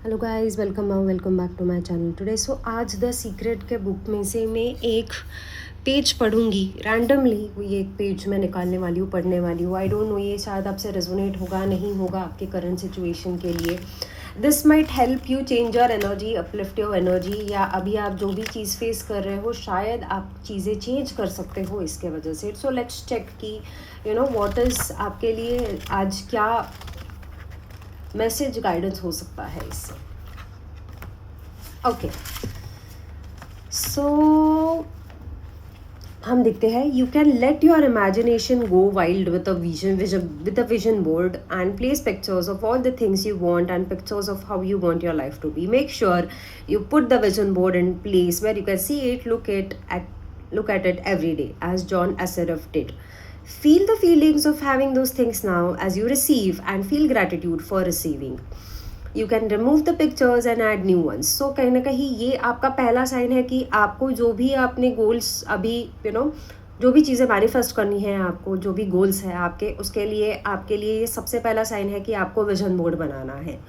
Hello guys, welcome back to my channel today. So आज the secret के book में से मैं एक पेज पढ़ूंगी रैंडमली। ये एक पेज मैं निकालने वाली हूँ, पढ़ने वाली हूँ। आई डोंट नो ये शायद आपसे रेजोनेट होगा नहीं होगा आपके करंट सिचुएशन के लिए। This might help you change your energy, uplift your energy, या अभी आप जो भी चीज़ फेस कर रहे हो शायद आप चीज़ें चेंज कर सकते हो इसके वजह से। सो लेट्स चेक कि व्हाट इज़ आपके लिए आज क्या मैसेज गाइडेंस हो सकता है इससे। ओके, सो हम देखते हैं। You can let your imagination go wild with a vision board and place pictures of all the things you want and pictures of how you want your life to be. Make sure you put the vision board in place where you can see it, look at it every day, as John Assaraf did. Feel the feelings of having those things now as you receive, and feel gratitude for receiving. You can remove the pictures and add new ones. So कहीं ना कहीं ये आपका पहला sign है कि आपको जो भी आपने गोल्स अभी जो भी चीज़ें मैनिफेस्ट करनी है, आपको जो भी गोल्स है आपके, उसके लिए आपके लिए ये सबसे पहला साइन है कि आपको विजन बोर्ड बनाना है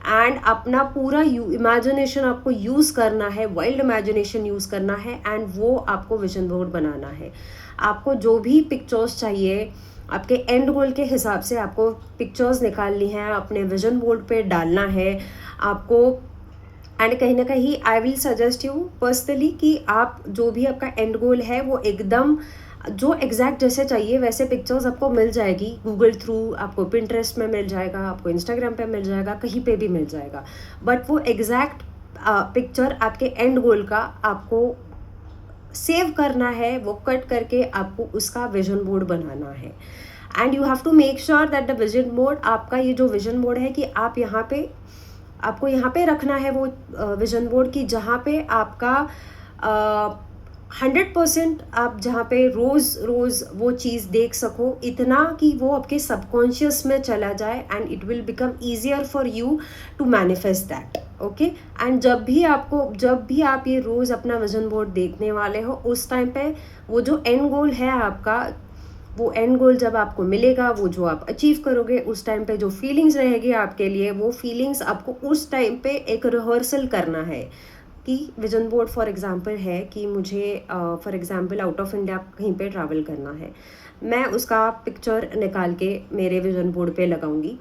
एंड अपना पूरा इमेजिनेशन आपको यूज़ करना है, वाइल्ड इमेजिनेशन यूज़ करना है एंड वो आपको विजन बोर्ड बनाना है। आपको जो भी पिक्चर्स चाहिए आपके एंड गोल के हिसाब से आपको पिक्चर्स निकालनी है, अपने विजन बोर्ड पे डालना है आपको। एंड कहीं ना कहीं I will suggest you personally कि आप जो भी आपका एंड गोल है वो एकदम जो एग्जैक्ट जैसे चाहिए वैसे पिक्चर्स आपको मिल जाएगी गूगल थ्रू, आपको पिंटरेस्ट में मिल जाएगा, आपको इंस्टाग्राम पे मिल जाएगा, कहीं पे भी मिल जाएगा। बट वो एग्जैक्ट पिक्चर आपके एंड गोल का आपको सेव करना है, वो कट करके आपको उसका विजन बोर्ड बनाना है। And you have to make sure that the vision board, आपका ये जो विजन बोर्ड है कि आप आपको यहाँ पे रखना है वो विजन बोर्ड की जहाँ पे आपका 100% आप जहाँ पे रोज़ वो चीज़ देख सको, इतना कि वो आपके सबकॉन्शियस में चला जाए and it will become easier for you to manifest that. Okay, and जब भी आप ये रोज़ अपना विजन बोर्ड देखने वाले हो, उस टाइम पे वो जो एंड गोल है आपका, वो एंड गोल जब आपको मिलेगा, वो जो आप अचीव करोगे, उस टाइम पे जो फीलिंग्स रहेगी आपके लिए, वो फीलिंग्स आपको उस टाइम पे एक रिहर्सल करना है। कि विजन बोर्ड फॉर एग्जांपल है कि मुझे for example out of India कहीं पे ट्रैवल करना है, मैं उसका पिक्चर निकाल के मेरे विजन बोर्ड पे लगाऊंगी,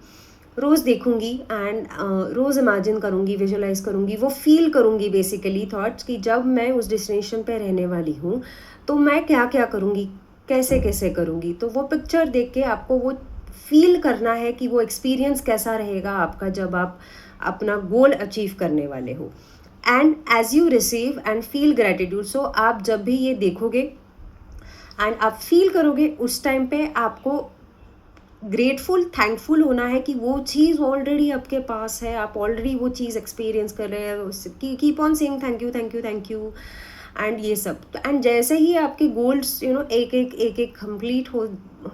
रोज़ देखूंगी एंड रोज़ इमेजिन करूंगी, विजुलाइज करूंगी, वो फील करूंगी बेसिकली थॉट्स कि जब मैं उस डेस्टिनेशन पे रहने वाली हूँ तो मैं क्या क्या करूंगी, कैसे कैसे करूंगी। तो वो पिक्चर देख के आपको वो फील करना है कि वो एक्सपीरियंस कैसा रहेगा आपका जब आप अपना गोल अचीव करने वाले हो। And as you receive and feel gratitude, so आप जब भी ये देखोगे एंड आप फील करोगे, उस टाइम पे आपको ग्रेटफुल, थैंकफुल होना है कि वो चीज़ ऑलरेडी आपके पास है, आप ऑलरेडी वो चीज़ एक्सपीरियंस कर रहे हैं। Keep on saying thank you thank you thank you and ये सब। एंड जैसे ही आपके गोल्स एक एक कंप्लीट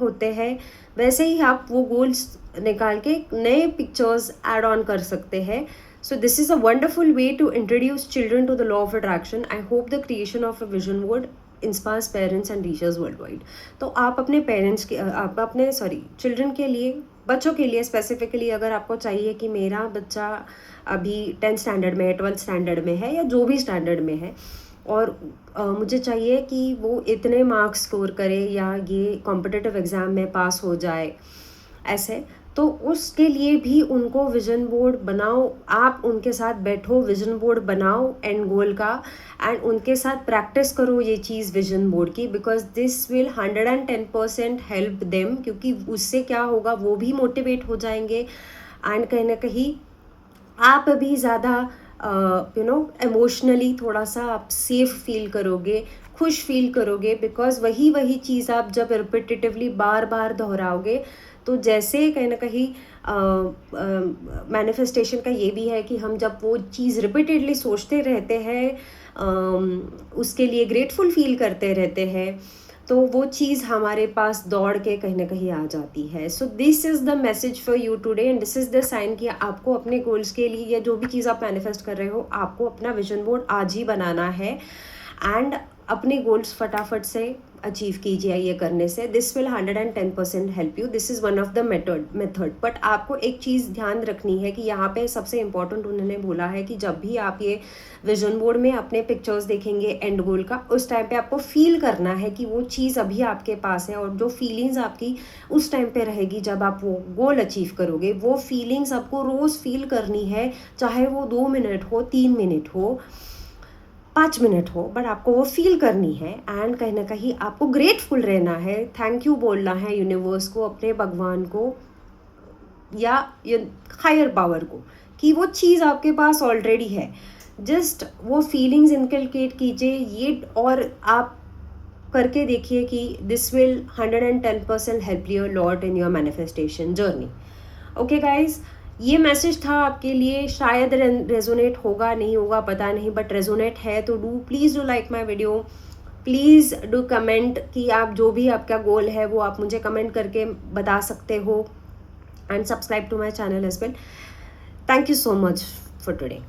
होते हैं, वैसे ही आप वो गोल्स निकाल के नए पिक्चर्स ऐड ऑन कर सकते हैं। So this is a wonderful way to introduce children to the law of attraction. I hope the creation of a vision board inspires parents and teachers worldwide. तो आप अपने parents के आप अपने children के लिए, बच्चों के लिए स्पेसिफिकली, अगर आपको चाहिए कि मेरा बच्चा अभी 10th स्टैंडर्ड में है, 12th स्टैंडर्ड में है, या जो भी स्टैंडर्ड में है, और मुझे चाहिए कि वो इतने मार्क्स स्कोर करे या ये कॉम्पिटिटिव एग्ज़ाम में पास हो जाए, ऐसे, तो उसके लिए भी उनको विजन बोर्ड बनाओ। आप उनके साथ बैठो, विजन बोर्ड बनाओ एंड गोल का, एंड उनके साथ प्रैक्टिस करो ये चीज़ विजन बोर्ड की, because this will 110% help them. क्योंकि उससे क्या होगा, वो भी मोटिवेट हो जाएंगे एंड कहीं ना कहीं आप भी ज़्यादा इमोशनली थोड़ा सा आप सेफ फील करोगे, खुश फील करोगे, बिकॉज वही चीज़ आप जब रिपीटेटिवली बार बार दोहराओगे, तो जैसे कहीं ना कहीं मैनिफेस्टेशन का ये भी है कि हम जब वो चीज़ रिपीटेडली सोचते रहते हैं, उसके लिए ग्रेटफुल फील करते रहते हैं, तो वो चीज़ हमारे पास दौड़ के कहीं ना कहीं आ जाती है। So this is the message for you today and this is the sign कि आपको अपने गोल्स के लिए, या जो भी चीज़ आप मैनिफेस्ट कर रहे हो, आपको अपना विजन बोर्ड आज ही बनाना है एंड अपने गोल्स फटाफट से अचीव कीजिए ये करने से. This will 110% help you. This is one of the method. But आपको एक चीज़ ध्यान रखनी है कि यहाँ पे सबसे इम्पॉर्टेंट उन्होंने बोला है कि जब भी आप ये विजन बोर्ड में अपने पिक्चर्स देखेंगे एंड गोल का, उस टाइम पे आपको फील करना है कि वो चीज़ अभी आपके पास है, और जो फीलिंग्स आपकी उस टाइम पे रहेगी जब आप वो गोल अचीव करोगे, वो फीलिंग्स आपको रोज़ फील करनी है, चाहे वो 2 मिनट हो, 3 मिनट हो, 5 मिनट हो, बट आपको वो फील करनी है. एंड कहीं ना कहीं आपको ग्रेटफुल रहना है, थैंक यू बोलना है यूनिवर्स को, अपने भगवान को या हायर पावर को, कि वो चीज़ आपके पास ऑलरेडी है. जस्ट वो फीलिंग्स इनकलकेट कीजिए ये, और आप करके देखिए कि this will 110% help you lot in your manifestation journey. Okay guys, ये मैसेज था आपके लिए. शायद रेजोनेट होगा, नहीं होगा पता नहीं, बट रेजोनेट है तो please do like my video. Please do comment कि आप जो भी आपका गोल है वो आप मुझे कमेंट करके बता सकते हो. And subscribe to my channel as well. Thank you so much for today.